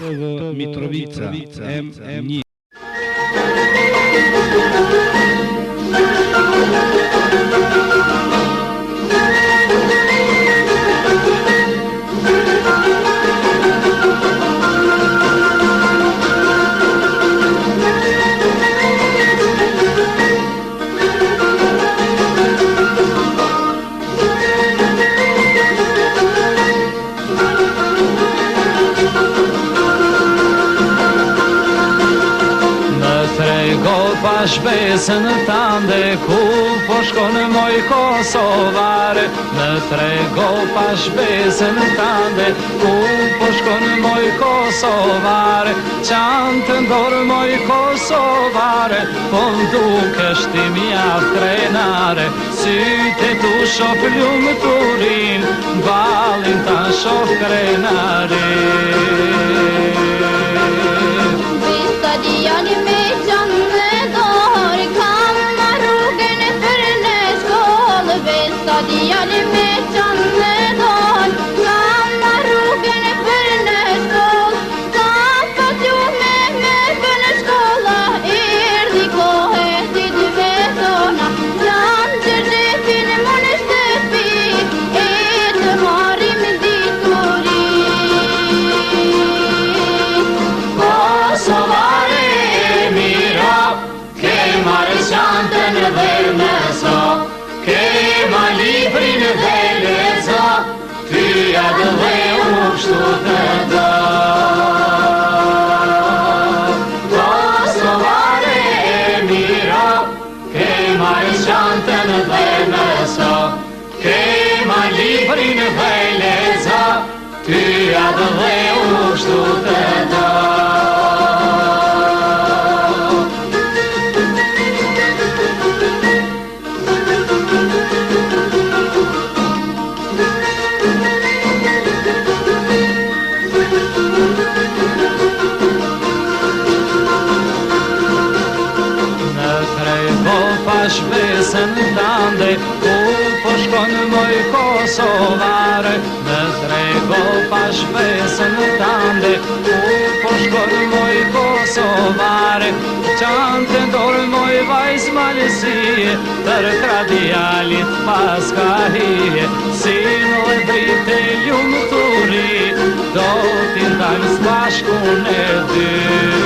Mitrovica, M1. Shpesën tande ku po shkon moj Kosovare, më trego pa shpesën tande ku po shkon moj Kosovare, çantë ndorë moj Kosovare, po m'dukesh ti mjaft krenare, sytë tu shoh lumturin, ballin ta shoh krenare. Stadioni me Stadioni me qanë don, kam rrugën për në shkoll, kam patu me për në shkolla, erdi kohë si dy betona, jam gjërgjepin më në shtëpi, e të marim dituri. Kosovare e mira, ke marrë qantën dhe në sop, Kema librin dhe leza, ty adë dhe ushtu të da. Kosovare e mira, kema e qantën dhe mëso, kema librin dhe leza, ty adë dhe ushtu të da. Shpesën tande ku po shkon moj Kosovare, më trego pa shpesën tande ku po shkon moj Kosovare, çantë ndorë moj vajz malësie, për kradialit pas ka hije, si në drite lumturi, do t'i ndajmë s'bashkun e dy.